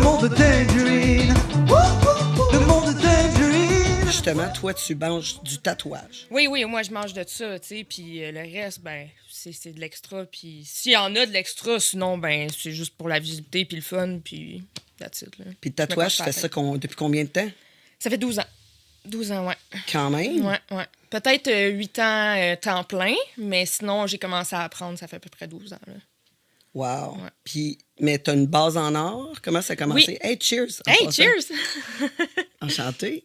monde de Tangerine. Le monde de Tangerine. Justement, toi, tu manges du tatouage. Oui, moi, je mange de ça, tu sais, puis le reste, ben, c'est de l'extra, puis s'il y en a de l'extra, sinon, ben, c'est juste pour la visibilité, puis le fun, puis that's it, là. Puis le tatouage, tu fais ça depuis combien de temps? Ça fait 12 ans. 12 ans, ouais. Quand même? Ouais. Peut-être 8 ans temps plein, mais sinon, j'ai commencé à apprendre, ça fait à peu près 12 ans, là. Wow. Ouais. Puis, mais t'as une base en or? Comment ça a commencé? Oui. Hey, cheers! en Hey, passant. cheers! Enchanté.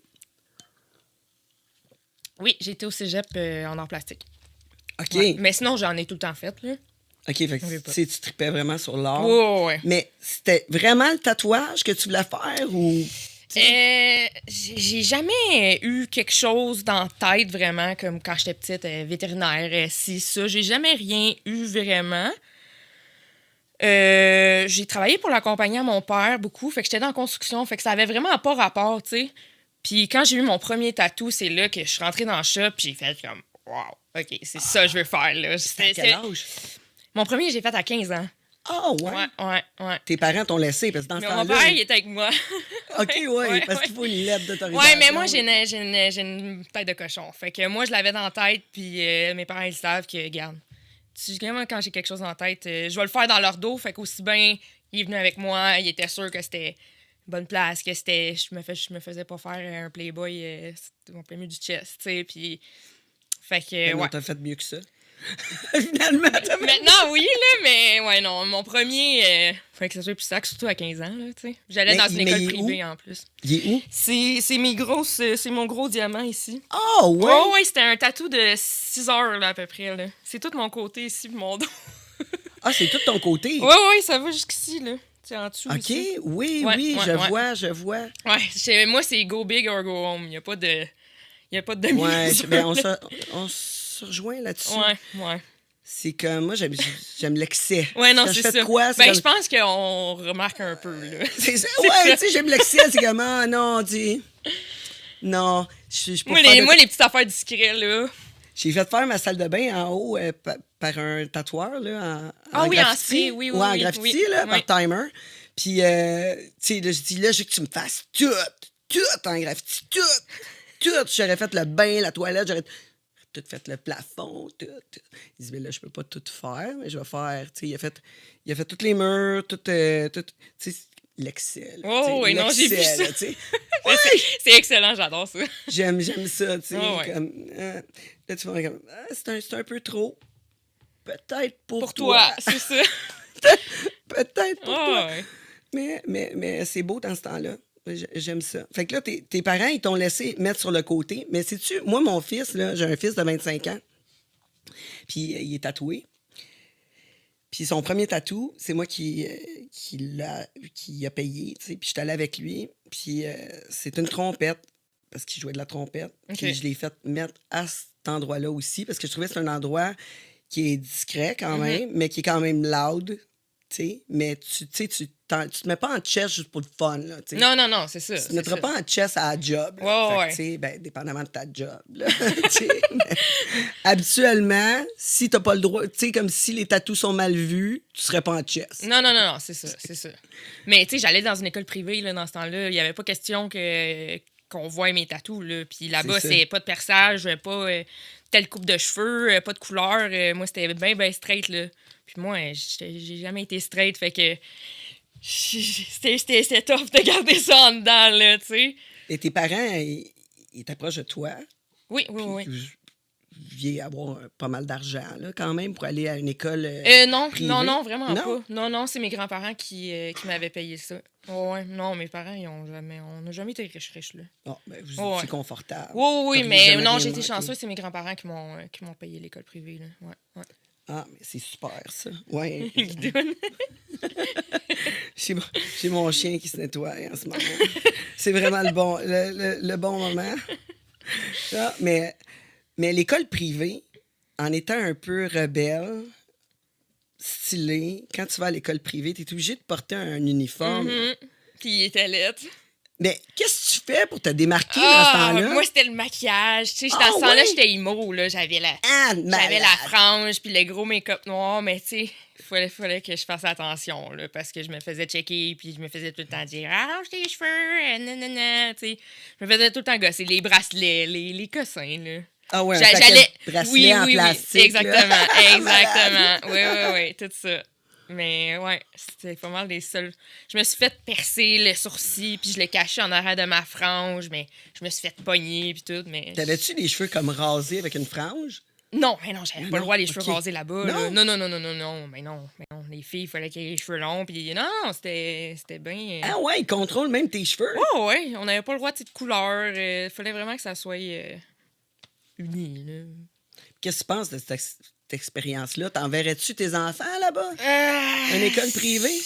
Oui, j'ai été au cégep en art plastique. OK. Ouais. Mais sinon, j'en ai tout le temps fait, là. OK, fait que Oui, pas. tu tripais vraiment sur l'art. Ouais. Mais c'était vraiment le tatouage que tu voulais faire ou... J'ai jamais eu quelque chose dans la tête, vraiment, comme quand j'étais petite, vétérinaire, si, ça. J'ai jamais rien eu vraiment. J'ai travaillé pour la compagnie à mon père beaucoup, fait que j'étais dans la construction, fait que ça avait vraiment pas rapport, tu sais. Puis quand j'ai eu mon premier tatou, c'est là que je suis rentrée dans le shop, puis j'ai fait comme, wow, OK, c'est ça que je veux faire, là. C'était à quel âge? Mon premier, j'ai fait à 15 ans. Ah, ouais. Ouais. Tes parents t'ont laissé parce que dans ce Mais temps-là... mon père, il était avec moi. OK, Ouais, parce qu'il faut une lettre d'autorisation. Ouais, mais moi, j'ai une tête de cochon. Fait que moi, je l'avais dans la tête, puis mes parents, ils savent que, regarde, moi, quand j'ai quelque chose en tête, je vais le faire dans leur dos. Fait qu'aussi bien, il est venu avec moi, il était sûr que c'était une bonne place, que c'était. Je me faisais pas faire un Playboy en plein milieu du chest, tu sais, puis. Fait que, Mais non, ouais. t'as fait mieux que ça. Finalement, Maintenant, oui, là, mais ouais, non, mon premier, fait que ça soit plus sac, surtout à 15 ans, là, tu sais. J'allais dans une école privée, en plus. Il est où? C'est mon gros diamant ici. Ah, ouais? Oh, ouais, c'était un tatou de 6 heures, là, à peu près, là. C'est tout mon côté ici, puis mon dos. Ah, c'est tout ton côté? Ouais, ça va jusqu'ici, là. C'est en dessous, OK, ici. oui, Ouais, je vois. Ouais, moi, c'est go big or go home. Il n'y a pas de Ouais, demi-mesure. mais on se rejoint là-dessus. Ouais. C'est comme, moi, j'aime l'excès. Ouais, non, Quand c'est je fais ça. de quoi, c'est Ben, comme- je pense qu'on remarque un peu, là. c'est ça. Ouais, tu sais, j'aime l'excès. C'est comme, ah, non, tu sais. Non, je suis pas Moi, fan de- les petites affaires discrètes, là. J'ai fait faire ma salle de bain en haut par un tatoueur, là, Ah oui, en graffiti. spray, oui, Ouais, en oui, graffiti, oui, là, oui. par timer. Puis, tu sais, là, je dis, là, je veux que tu me fasses tout en graffiti, tout. J'aurais fait le bain, la toilette, j'aurais tout fait le plafond, tout. Il dit, mais là, je peux pas tout faire, mais je vais faire, tu sais, il a fait toutes les murs, tout, tu sais, l'excel. Oh, oui, non, j'ai vu ça. Tu sais. C'est excellent, j'adore ça. J'aime ça, tu sais. Ah ouais. Comme, là, tu vas comme, c'est un peu trop. Peut-être Pour toi, c'est ça. Peut-être pour toi. Ouais. Mais c'est beau dans ce temps-là. J'aime ça. Fait que là, tes parents, ils t'ont laissé mettre sur le côté. Mais sais-tu, moi, mon fils, là, j'ai un fils de 25 ans. Puis il est tatoué. Puis son premier tatou, c'est moi qui a payé, tu sais. Puis je suis allée avec lui. Puis c'est une trompette, parce qu'il jouait de la trompette. Puis OK. je l'ai fait mettre à cet endroit-là aussi, parce que je trouvais que c'est un endroit qui est discret quand même, mais qui est quand même loud, tu sais. Mais tu te mets pas en chest juste pour le fun, là, tu sais. Non, c'est ça. Tu te mettras pas en chest à la job. Là. Ouais, Fait que, ouais. tu sais, ben, dépendamment de ta job. Là, tu sais, mais habituellement, si t'as pas le droit, tu sais, comme si les tatous sont mal vus, tu serais pas en chest. Non, c'est ça. Mais tu sais, j'allais dans une école privée, là, dans ce temps-là. Il y avait pas question qu'on voie mes tatous, là. Puis là-bas, C'est ça. c'est pas de perçage, pas telle coupe de cheveux, pas de couleur. Moi, c'était bien straight, là. Puis moi, j'ai jamais été straight, fait que c'était tough de garder ça en dedans, là, tu sais. Et tes parents, ils t'approchent de toi. Oui. Vous deviez avoir pas mal d'argent, là, quand même, pour aller à une école Non, privée. non, vraiment Non? pas. Non, c'est mes grands-parents qui m'avaient payé ça. Ouais, non, mes parents, on n'a jamais été riches, là. Oh, ben, vous Ouais. étiez confortable. Oui, T'auriez mais jamais non, rien j'ai été manqué. chanceux, c'est mes grands-parents qui m'ont payé l'école privée, là. Ouais. Ah, mais c'est super, ça. Ouais. Guidoune. J'ai mon chien qui se nettoie en ce moment. C'est vraiment le bon moment. Ah, mais l'école privée, en étant un peu rebelle, stylé, quand tu vas à l'école privée, tu es obligé de porter un uniforme. Puis il était lettre. Mais qu'est-ce que tu fais pour te démarquer dans ce temps-là? Moi, c'était le maquillage. Tu sais, dans Ah, ce temps-là, ouais? j'étais emo, là. J'avais la Malade. frange puis le gros make-up noir, mais tu sais, fallait que je fasse attention, là, parce que je me faisais checker puis je me faisais tout le temps dire « Arrange tes cheveux, nanana », tu sais. Je me faisais tout le temps gosser les bracelets, les cossins, là. Ah ouais, un J'allais... paquet de bracelets en plastique. Oui, exactement, Malade. exactement. Oui, tout ça. Mais ouais, c'était pas mal des seuls. Je me suis fait percer le sourcil, puis je l'ai caché en arrière de ma frange, mais je me suis fait pogner, puis tout. Mais T'avais-tu les cheveux comme rasés avec une frange? non, mais non, j'avais pas le droit les cheveux ok. rasés là-bas. Non? Là. Non, mais non. Les filles, il fallait qu'ils aient les cheveux longs, puis non, c'était bien. Ah ouais, ils contrôlent même tes cheveux. Oh, ouais, on n'avait pas le droit de couleur. Il fallait vraiment que ça soit uni, là. Qu'est-ce que tu penses de cette expérience-là? T'enverrais-tu tes enfants là-bas? Une école privée?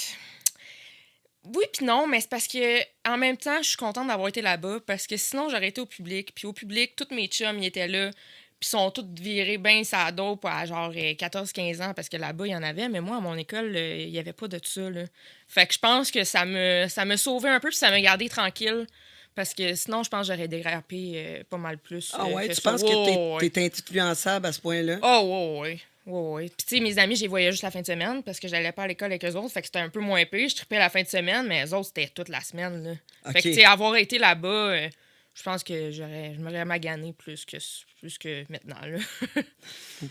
Oui puis non, mais c'est parce que en même temps, je suis contente d'avoir été là-bas parce que sinon, j'aurais été au public. Puis au public, tous mes chums, ils étaient là. Puis sont tous virés bien sa dope à genre 14-15 ans parce que là-bas, il y en avait. Mais moi, à mon école, il n'y avait pas de ça, là. Fait que je pense que ça me sauvait un peu puis ça m'a gardé tranquille. Parce que sinon, je pense que j'aurais dérapé pas mal plus. Ah ouais, tu ça. penses Oh, que t'es influençable à ce point-là? Oh, ouais. Ouais. Puis, tu sais, mes amis, je les voyais juste la fin de semaine parce que j'allais pas à l'école avec eux autres. Fait que c'était un peu moins pire. Je tripais la fin de semaine, mais eux autres, c'était toute la semaine, là. Ok. Fait que, tu sais, avoir été là-bas, je pense que je m'aurais magané plus que maintenant, là.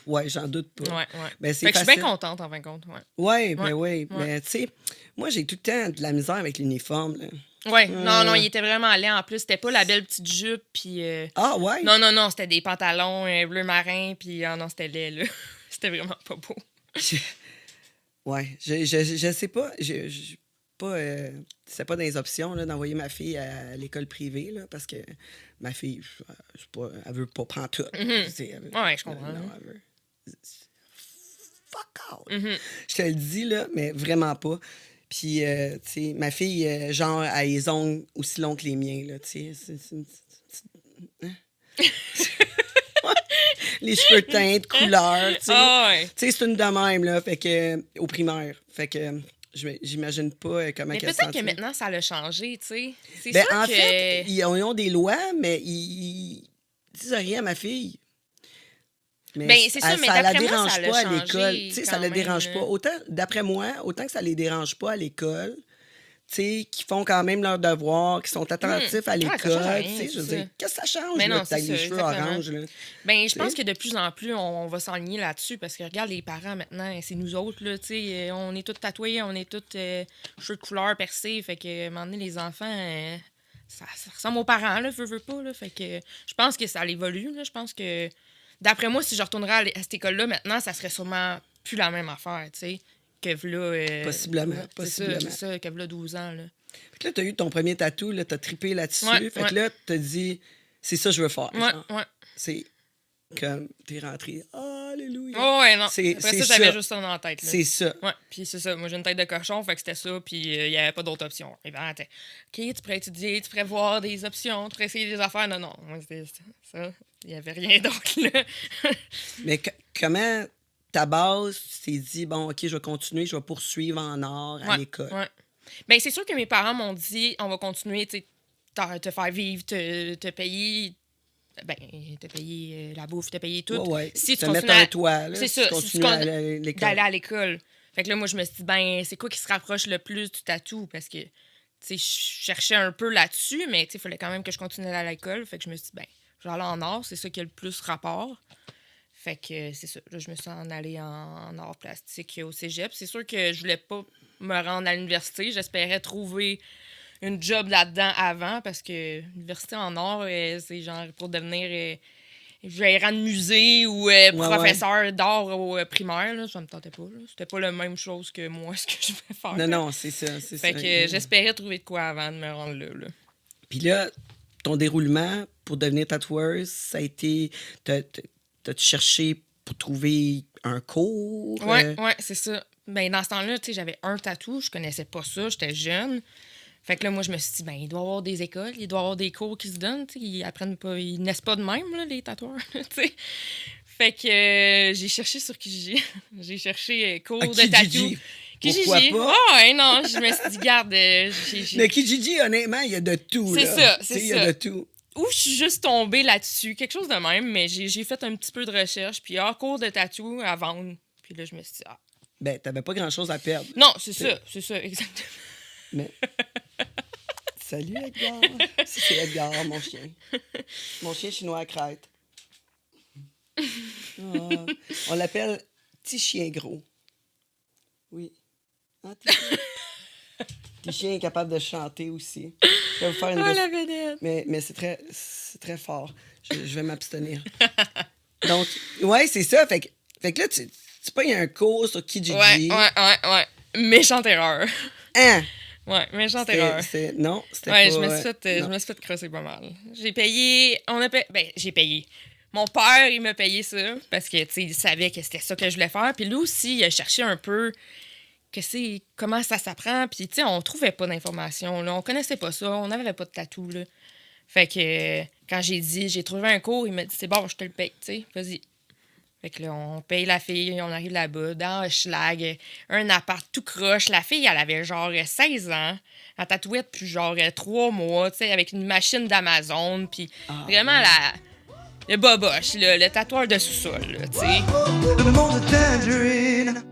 Ouais, j'en doute pas. Ouais. Ben, c'est Fait que je suis facile. bien contente, en fin de compte, ouais. Ouais, ben Ouais. oui. Mais tu sais, moi, j'ai tout le temps de la misère avec l'uniforme, là. Ouais, non, il était vraiment laid en plus. C'était pas la belle petite jupe, puis... Ah ouais? Non, c'était des pantalons bleu marin, puis non, c'était laid, là. C'était vraiment pas beau. Ouais, je sais pas. Pas, c'est pas dans les options là, d'envoyer ma fille à l'école privée, là, parce que ma fille, c'est pas, elle veut pas prendre tout. Ouais, je comprends. Non, elle veut... Fuck out! Je te le dis, là, mais vraiment pas. Puis, tu sais, ma fille, genre, a les ongles aussi longs que les miens, là, tu sais. C'est une petite... Les cheveux teintes, couleurs, tu sais. Ah ouais. Tu sais, c'est une de même, là, fait que, au primaire. Fait que, j'imagine pas comment Mais qu'elle se peut-être que sentirait. maintenant, ça l'a changé, tu sais. C'est Ben, sûr en que... fait, ils ont des lois, mais ils disent rien à ma fille. Mais Ben, c'est ça, mais la d'après moi, dérange ça l'a pas à changé l'école. Tu sais, ça quand la même, dérange là. pas. Autant, d'après moi, autant que ça les dérange pas à l'école, tu sais, qui font quand même leurs devoirs, qui sont attentifs à Ouais, ça l'école, change rien, tu sais, je veux c'est dire, ça. qu'est-ce que ça change, Mais là, non, que t'as c'est les ça, cheveux exactement. oranges, là? Ben, je pense T'sais. que de plus en plus, on va s'enligner là-dessus parce que regarde les parents maintenant, c'est nous autres, là, tu sais, on est tous tatoués, on est tous cheveux de couleur percés, fait que, à un moment donné, les enfants, ça ressemble aux parents, là, veux pas, là, fait que je pense que ça évolue, là, je pense que, d'après moi, si je retournerais à cette école-là maintenant, ça serait sûrement plus la même affaire, tu sais, que v'là... Possiblement. C'est ça, que v'là 12 ans, là. Fait que là, t'as eu ton premier tatou, là, t'as trippé là-dessus. Ouais, fait que là, t'as dit, c'est ça que je veux faire. genre. Ouais. C'est comme, t'es rentré, alléluia. Oh, ouais, non. C'est Après ça, j'avais ça. juste ça dans la tête, là. C'est ça. Ouais, puis c'est ça. Moi, j'ai une tête de cochon, fait que c'était ça, puis il n'y avait pas d'autres options. Et ben, OK, tu pourrais étudier, tu pourrais voir des options, tu pourrais essayer des affaires. Non, moi, c'était ça. Il n'y avait rien d'autre, là. Mais comment ta base, tu t'es dit, bon, OK, je vais continuer, je vais poursuivre en art à l'école. Ouais. Ben, c'est sûr que mes parents m'ont dit, on va continuer, tu sais, te faire vivre, te payer... Ben, te payer la bouffe, te payer tout. Ouais. Si tu te mettre continues un toit, là, c'est si ça, tu si tu continues à aller à l'école. d'aller à l'école. Fait que là, moi, je me suis dit, ben, c'est quoi qui se rapproche le plus du tatou? Parce que, tu sais, je cherchais un peu là-dessus, mais, tu sais, il fallait quand même que je continue à aller à l'école. Fait que je me suis dit, ben, je vais aller en art, c'est ça qui a le plus rapport. Fait que c'est ça. Là, je me suis en allée en art plastique au cégep. C'est sûr que je voulais pas me rendre à l'université. J'espérais trouver une job là-dedans avant parce que l'université en art, c'est genre pour devenir gérant de musée ou professeur d'art au primaire. Là, ça me tentait pas. Là. C'était pas la même chose que moi, ce que je vais faire. Non, c'est ça. Fait que j'espérais trouver de quoi avant de me rendre là. Puis là, ton déroulement pour devenir tatoueuse, ça a été... T'as-tu cherché pour trouver un cours? Ouais, c'est ça. Ben, dans ce temps-là, tu sais, j'avais un tatou, je connaissais pas ça, j'étais jeune. Fait que là, moi, je me suis dit, ben, il doit y avoir des écoles, il doit y avoir des cours qui se donnent, tu sais, ils apprennent pas, ils naissent pas de même, là, les tatoueurs, tu sais. Fait que j'ai cherché sur Kijiji. J'ai cherché cours de tatou. Pourquoi Kijiji. pas? Oh, ouais, non, je me suis dit, garde, Mais Kijiji, honnêtement, il y a de tout. C'est là. ça, Tu sais, c'est il y a ça. de tout. Ou je suis juste tombée là-dessus, quelque chose de même, mais j'ai fait un petit peu de recherche, puis cours de tatou à vendre. Puis là, je me suis dit, ah. Ben, t'avais pas grand-chose à perdre. Non, c'est ça, exactement. Mais... Salut, Edgar. Ça, c'est Edgar, mon chien. Mon chien chinois à crête. Ah, on l'appelle petit chien gros. Oui. Ah, petit chien est capable de chanter aussi. Je vais vous faire une Oh, dessin- la vedette! Mais c'est très fort. Je vais m'abstenir. Donc, ouais, c'est ça. Fait que là, tu payes un cours sur Kijiji. Ouais. Méchante erreur. Hein? Ouais, méchante erreur. Non, c'était Ouais, pas... je me suis fait crosser pas mal. J'ai payé... j'ai payé. Mon père, il m'a payé ça parce que, tu sais, il savait que c'était ça que je voulais faire. Puis lui aussi, il a cherché un peu comment ça s'apprend. Puis, tu sais, on trouvait pas d'informations, là. On connaissait pas ça. On n'avait pas de tatou, là. Fait que quand j'ai trouvé un cours, il m'a dit, c'est bon, je te le paye, tu sais, vas-y. Fait que là, on paye la fille, on arrive là-bas, dans Schlag, un appart tout croche. La fille, elle avait genre 16 ans. Elle tatouait depuis genre 3 mois, tu sais, avec une machine d'Amazon. Puis vraiment, le boboche, le tatoueur de sous-sol, là, tu sais. Le monde de Tangerine.